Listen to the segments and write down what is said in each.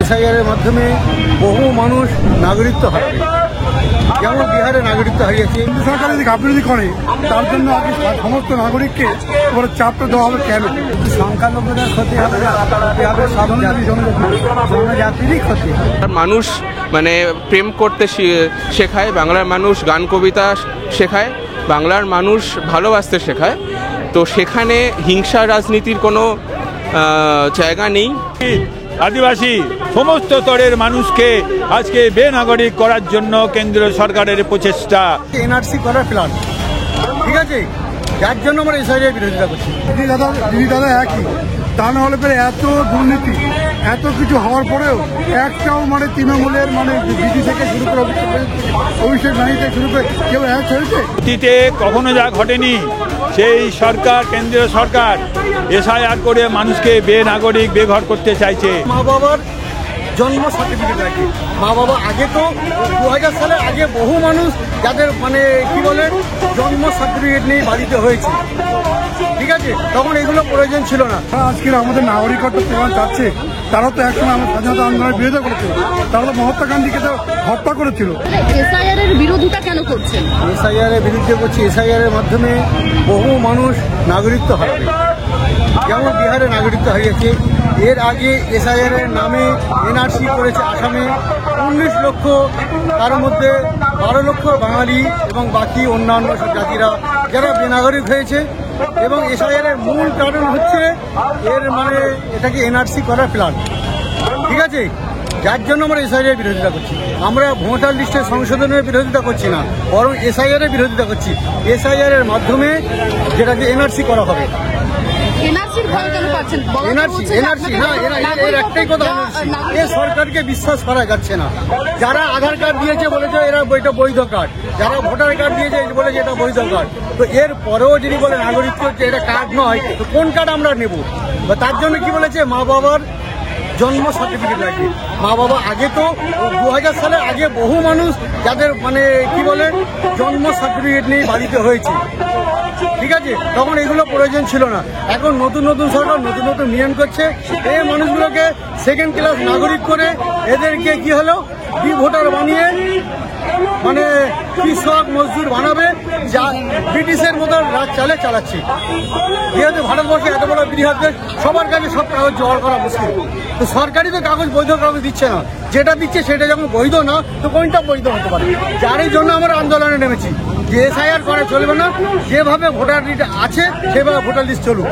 এসআইআরের মাধ্যমে বহু মানুষ নাগরিকত্ব হারাবে, যেমন বিহারে নাগরিকত্ব হারিয়েছে। কেন্দ্র সরকার যদি গাফিলতি করে তার জন্য আগে সমস্ত নাগরিককে এবার চাপটা দেওয়া হবে কেন? সংখ্যালঘুদের ক্ষতি হবে না, হবে সাধারণ জনজাতিরই ক্ষতি হবে। মানুষ মানে প্রেম করতে শেখায়, বাংলার মানুষ গান কবিতা শেখায়, বাংলার মানুষ ভালোবাসতে শেখায়। তো সেখানে হিংসা রাজনীতির কোনো জায়গা নেই। আদিবাসী সমস্ত স্তরের মানুষকে আজকে বেনাগরিক করার জন্য কেন্দ্র সরকারের প্রচেষ্টা। এনআরসি করার প্ল্যান, ঠিক আছে, যার জন্য আমরা এসআইআর বিরোধিতা করছি। দিদি দাদা একই, তা না হলে পরে এত দুর্নীতি এত কিছু হওয়ার পরেও একটাও মানে তৃণমূলের মানে দিদি থেকে শুরু করে অভিষেক ব্যানার্জি থেকে শুরু করে কেউ এক হয়েছে? অতীতে কখনো যা ঘটেনি, সেই সরকার কেন্দ্রীয় সরকার এসআইআর করে মানুষকে বেনাগরিক বেঘর করতে চাইছে। মা বাবার জন্ম সার্টিফিকেট রাখে, মা বাবা আগে তো 2000 সালে আগে বহু মানুষ যাদের মানে কি বলে জন্ম সার্টিফিকেট নিয়ে বাড়িতে হয়েছে, ঠিক আছে, তখন এগুলো প্রয়োজন ছিল না। আজকের আমাদের নাগরিকত্ব প্রমাণ চাচ্ছে, তারা তো একসময় আমার স্বাধীনতা আন্দোলনের বিরোধিতা করেছিল, তারা তো মহাত্মা গান্ধীকে তো হত্যা করেছিল। এসআইআর এর বিরোধিতা কেন করছেন? এসআইআর এর বিরুদ্ধে করছি। এসআইআর এর মাধ্যমে বহু মানুষ নাগরিকত্ব হারাবে, যেমন বিহারে নাগরিকত্ব হারিয়েছে। এর আগে এসআইআর এর নামে এনআরসি করেছে আসামে 19 লক্ষ, তার মধ্যে 12 লক্ষ বাঙালি এবং বাকি অন্যান্য সব জাতিরা যারা বেনাগরিক হয়েছে। এবং এসআইআর এর মূল কারণ হচ্ছে এর মানে এটাকে এনআরসি করার প্ল্যান, ঠিক আছে, যার জন্য আমরা এসআইআর বিরোধিতা করছি। আমরা ভোটার লিস্টের সংশোধনের বিরোধিতা করছি না, বরং এসআইআর এর বিরোধিতা করছি। এসআইআর এর মাধ্যমে যেটাকে এনআরসি করা হবে। এর একটাই কথা, এ সরকারকে বিশ্বাস করা যাচ্ছে না। যারা আধার কার্ড দিয়েছে বলেছে এরা এটা বৈধ কার্ড, যারা ভোটার কার্ড দিয়েছে বলেছে এটা বৈধ কার্ড। তো এর পরেও যদি বলে নাগরিকত্ব হচ্ছে এটা কার্ড নয়, তো কোন কার্ড আমরা নেব? তার জন্য কি বলেছে, মা বাবার জন্ম সার্টিফিকেট রাখবে। মা বাবা আগে তো 2000 সালে আগে বহু মানুষ যাদের মানে কি বলে জন্ম সার্টিফিকেট নিয়ে বাড়িতে হয়েছে, ঠিক আছে, তখন এগুলো প্রয়োজন ছিল না। এখন নতুন নতুন সরকার নতুন নতুন নিয়ম করছে, এই মানুষগুলোকে সেকেন্ড ক্লাস নাগরিক করে এদেরকে কি হলো ভোটার বানিয়ে মানে কৃষক মজদুর বানাবে, যা ব্রিটিশের মতো রাজ চালাচ্ছে। যেহেতু ভারতবর্ষে এত বড় বৃহৎ দেশ, সবার কাছে সব কাগজ জোগাড় করা মুশকিল। তো সরকারই তো কাগজ বৈধ কাগজ দিচ্ছে না, যেটা দিচ্ছে সেটা যখন বৈধ না, তো কোনটা বৈধ হতে পারে? যারই জন্য আমরা আন্দোলনে নেমেছি যে এসআইআর করা চলবে না, যেভাবে ভোটার লিস্ট আছে সেভাবে ভোটার লিস্ট চলুক।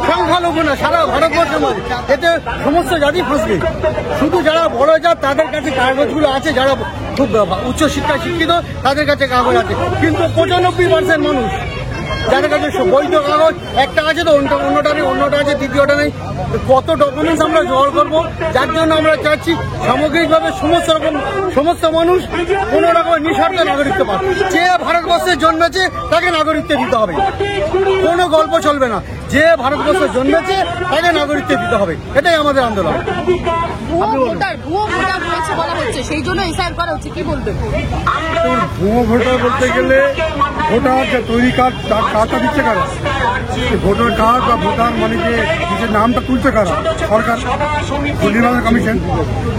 সংখ্যালঘু না, সারা ভারতবর্ষের মধ্যে এতে সমস্ত জাতি ফাঁসবে। শুধু যারা বড় জাত তাদের কাছে কাগজগুলো আছে, যারা খুব উচ্চশিক্ষায় শিক্ষিত তাদের কাছে কাগজ আছে, কিন্তু 95% মানুষ যাদের কাছে বৈধ কাগজ একটা আছে তো অন্যটা নেই, অন্যটা আছে তৃতীয়টা নেই। কত ডকুমেন্টস আমরা জোগাড় করবো? যার জন্য আমরা চাচ্ছি সামগ্রিকভাবে সমস্ত মানুষ কোনো রকমের নিঃস্বার্থ নাগরিকত্ব পায়। যে ভারতবর্ষে জন্মেছে তাকে নাগরিকত্ব দিতে হবে, কোনো গল্প চলবে না। যে ভারতবর্ষে জন্মেছে তাকে নাগরিকত্ব দিতে হবে, এটাই আমাদের আন্দোলন। ভুয়ো ভোটার বলতে গেলে ভোটার যে তৈরি কার্ডটা দিচ্ছে কারা? ভোটার কার্ড বা ভোটার মানে যে নিজের নামটা তুলছে কারা? সরকার, নির্বাচন কমিশন।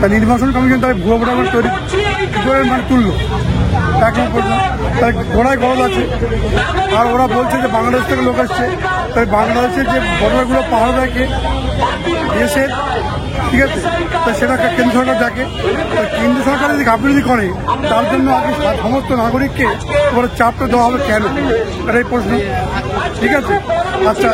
তা নির্বাচন কমিশন তাই ভুয়ো ভোটার তৈরি করে মানে তুললো, এখন তাই ঘোড়ায় গরজ আছে। আর ওরা বলছে যে বাংলাদেশ থেকে লোক আসছে, তাই বাংলাদেশের যে ভোটারগুলো পাহাড় দেখে দেশের, ঠিক আছে, তো সেটা কেন্দ্র সরকার দেখে। কেন্দ্র সরকার যদি গাফিলতি করে তার জন্য আগে সমস্ত নাগরিককে এবার চাপটা দেওয়া হবে কেন? এটাই প্রশ্ন, ঠিক আছে। আচ্ছা,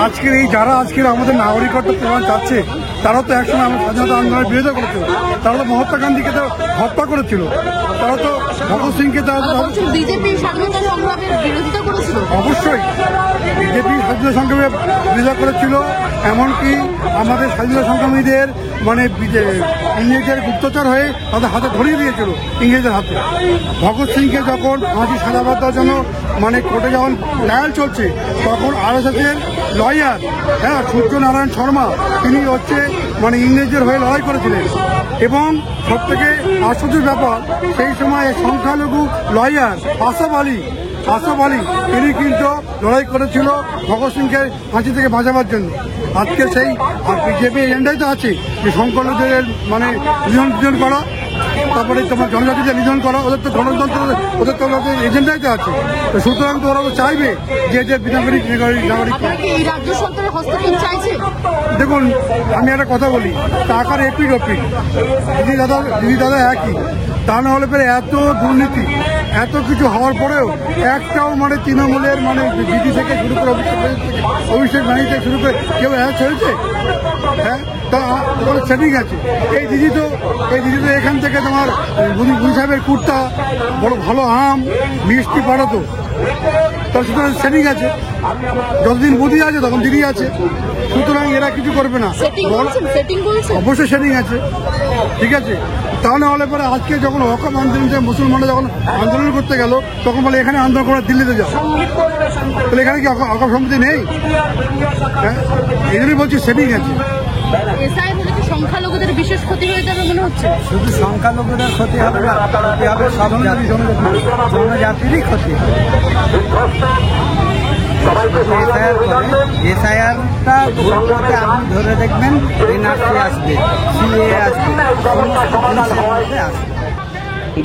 আজকের এই যারা আজকের আমাদের নাগরিকত্ব প্রমাণ চাচ্ছে, তারা তো একসময় আমার স্বাধীনতা আন্দোলনের বিরোধিতা করেছিল, তারা তো মহাত্মা গান্ধীকে তো হত্যা করেছিল, তারা তো ভগৎ সিংকে অবশ্যই বিজেপি স্বাধীনতা সংগ্রামের বিরোধিতা করেছিল। এমনকি আমাদের স্বাধীনতা সংগ্রামীদের মানে ইংরেজের গুপ্তচর হয়ে তাদের হাতে ধরিয়ে দিয়েছিল ইংরেজের হাতে। ভগৎ সিংকে যখন ফাঁসি সাজা দেওয়ার জন্য মানে কোর্টে যখন ট্রায়াল চলছে, তখন আরএসএসের লয়ার সূর্যনারায়ণ শর্মা তিনি হচ্ছে মানে ইংরেজের হয়ে লড়াই করেছিলেন। এবং সব থেকে আশ্চর্যের ব্যাপার, সেই সময় সংখ্যালঘু লয়ার আসাফ আলী আশরাফ আলী তিনি কিন্তু লড়াই করেছিল ভগৎ সিংকে ফাঁসি থেকে বাঁচাবার জন্য। আজকে সেই বিজেপি এজেন্ডাই তো আছে যে সংখ্যালঘুদের মানে নিধন করা, তারপরে তোমার জনজাতিদের নিধন করা, ওদের তো গণতন্ত্র ওদের তো এজেন্ডাই তো আছে। তো সুতরাং তো ওরা তো চাইবে যে বিনা নাগরিক। দেখুন আমি একটা কথা বলি, টাকার এপিড ওপিড দিদি দাদা একই, তা না হলে পরে এত দুর্নীতি এত কিছু হওয়ার পরেও একটাও মানে তৃণমূলের মানে দিদি থেকে শুরু করে অভিষেক ব্যানার্জি থেকে শুরু করে কেউ হয়েছে? হ্যাঁ, তা সেটিং আছে। এই দিদি তো এখান থেকে তোমার বুড়ি সাহেবের কুর্তা, বড় ভালো আম মিষ্টি পাঠাতো, তার সুতরাং সেটিং আছে। যতদিন বুদ্ধি আছে তখন দিদি আছে, সুতরাং এরা কিছু করবে না। অবশ্যই সেটিং আছে, ঠিক আছে। তা না হলে পরে আজকে যখন হকাম আন্দোলন মুসলমানরা যখন আন্দোলন করতে গেল তখন বলে এখানে আন্দোলন করে দিল্লিতে যাও, তাহলে এখানে কি হকাম সমিতি নেই? হ্যাঁ, এই জন্যই বলছি সেটিং আছে। সংখ্যালঘুদের বিশেষ ক্ষতি হয়ে যাবে মনে হচ্ছে। শুধু সংখ্যালঘুদের ক্ষতি হবে না, ক্ষতি হবে সব জনজাতিরই ক্ষতি। এসআইআরটা ভোটটাতে আপনি ধরে দেখবেন এনআরসি আসবে, সিএ আসবে,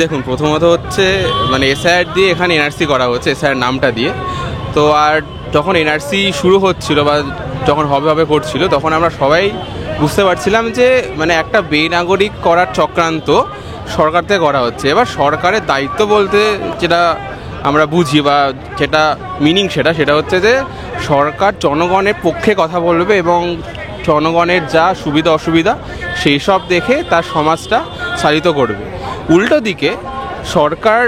দেখুন প্রথমত হচ্ছে মানে এসআইআর দিয়ে এখানে এনআরসি করা হচ্ছে, এসআইআর নামটা দিয়ে। তো আর যখন এনআরসি শুরু হচ্ছিল বা যখন হবে করছিল তখন আমরা সবাই বুঝতে পারছিলাম যে মানে একটা বেনাগরিক করার চক্রান্ত সরকার থেকে করা হচ্ছে। এবার সরকারের দায়িত্ব বলতে যেটা আমরা বুঝি বা যেটা মিনিং সেটা হচ্ছে যে সরকার জনগণের পক্ষে কথা বলবে এবং জনগণের যা সুবিধা অসুবিধা সেই সব দেখে তার সমাজটা চালিত করবে। উল্টো দিকে সরকার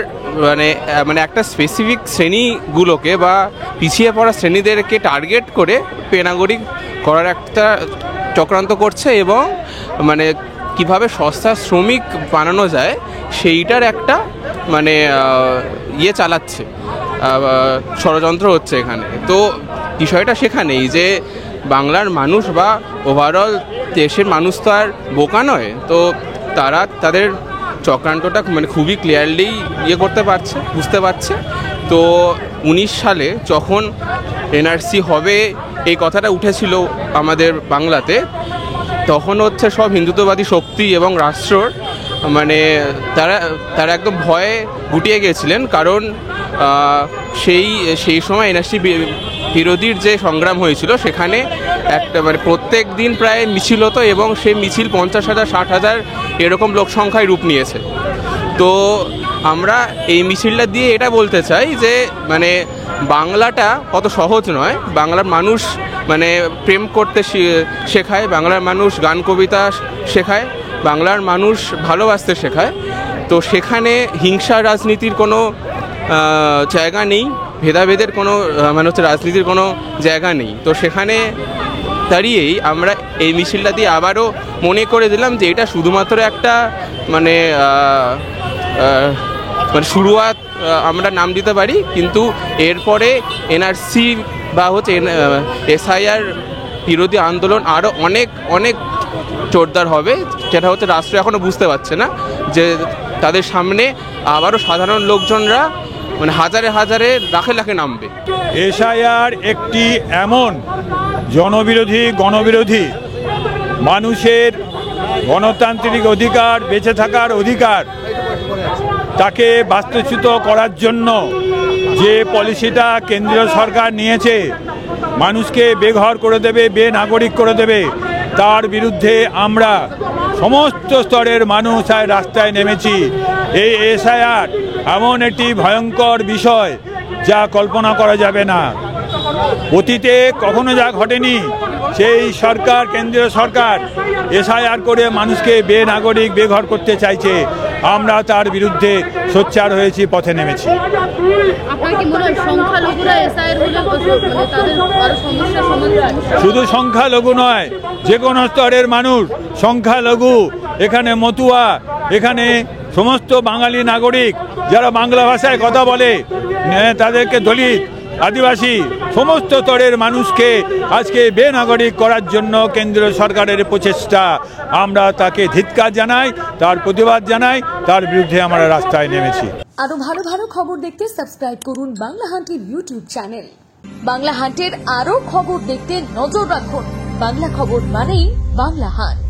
মানে একটা স্পেসিফিক শ্রেণীগুলোকে বা পিছিয়ে পড়া শ্রেণীদেরকে টার্গেট করে বেনাগরিক করার একটা চক্রান্ত করছে এবং মানে কিভাবে সস্তা শ্রমিক বানানো যায় সেইটার একটা মানে চালাচ্ছে, ষড়যন্ত্র হচ্ছে এখানে। তো বিষয়টা সেখানেই যে বাংলার মানুষ বা ওভারঅল দেশের মানুষ তো আর বোকা নয়, তো তারা তাদের চক্রান্তটা মানে খুবই ক্লিয়ারলি করতে পারছে, বুঝতে পারছে। তো 19 সালে যখন এনআরসি হবে এই কথাটা উঠেছিল আমাদের বাংলাতে, তখন হচ্ছে সব হিন্দুত্ববাদী শক্তি এবং রাষ্ট্রর মানে তারা একদম ভয়ে গুটিয়ে গেছিলেন, কারণ সেই সময় এনআরসি বিরোধীর যে সংগ্রাম হয়েছিল সেখানে একটা মানে প্রত্যেক দিন প্রায় মিছিল হতো এবং সেই মিছিল 50,000 60,000 এরকম লোক সংখ্যায় রূপ নিয়েছে। তো আমরা এই মিছিলটা দিয়ে এটা বলতে চাই যে মানে বাংলাটা অত সহজ নয়, বাংলার মানুষ মানে প্রেম করতে শেখায়, বাংলার মানুষ গান কবিতা শেখায়, বাংলার মানুষ ভালোবাসতে শেখায়। তো সেখানে হিংসা রাজনীতির কোনো জায়গা নেই, ভেদাভেদের কোনো মানে হচ্ছে রাজনীতির কোনো জায়গা নেই। তো সেখানে দাঁড়িয়েই আমরা এই মিছিলটা দিয়ে আবারও মনে করে দিলাম যে এটা শুধুমাত্র একটা মানে শুরুয়াত আমরা নাম দিতে পারি, কিন্তু এরপরে এনআরসি বা হচ্ছে এসআইআর বিরোধী আন্দোলন আরও অনেক অনেক জোরদার হবে, যেটা হচ্ছে রাষ্ট্র এখনও বুঝতে পারছে না যে তাদের সামনে আবারও সাধারণ লোকজনরা মানে হাজারে হাজারে লাখে লাখে নামবে। এসআইআর একটি এমন জনবিরোধী গণবিরোধী, মানুষের গণতান্ত্রিক অধিকার, বেঁচে থাকার অধিকার তাকে বাস্তুচ্যুত করার জন্য যে পলিসিটা কেন্দ্রীয় সরকার নিয়েছে, মানুষকে বেঘর করে দেবে, বেনাগরিক করে দেবে, তার বিরুদ্ধে আমরা সমস্ত স্তরের মানুষ আর রাস্তায় নেমেছি। এই এসআইআর এমন একটি ভয়ঙ্কর বিষয় যা কল্পনা করা যাবে না। অতীতে কখনো যা ঘটেনি, সেই সরকার, কেন্দ্রীয় সরকার এসআইআর করে মানুষকে বেনাগরিক বেঘর করতে চাইছে। আমরা তার বিরুদ্ধে সোচ্চার হয়েছি, পথে নেমেছি। শুধু সংখ্যালঘু নয়, যে কোনো স্তরের মানুষ সংখ্যালঘু, এখানে মতুয়া, এখানে সমস্ত বাঙালি নাগরিক যারা বাংলা ভাষায় কথা বলে, তাদেরকে দলিত, আদিবাসী, সমস্ত স্তরের মানুষকে আজকে বেনাগরিক করার জন্য কেন্দ্রীয় সরকারের প্রচেষ্টা, আমরা তাকে ধিক্কার জানাই, তার প্রতিবাদ জানাই, তার বিরুদ্ধে আমরা রাস্তায় নেমেছি। আরো ভালো ভালো খবর দেখতে সাবস্ক্রাইব করুন বাংলা হান্টের ইউটিউব চ্যানেল। বাংলা হান্টের আরো খবর দেখতে নজর রাখুন। বাংলা খবর মানেই বাংলা হান্ট।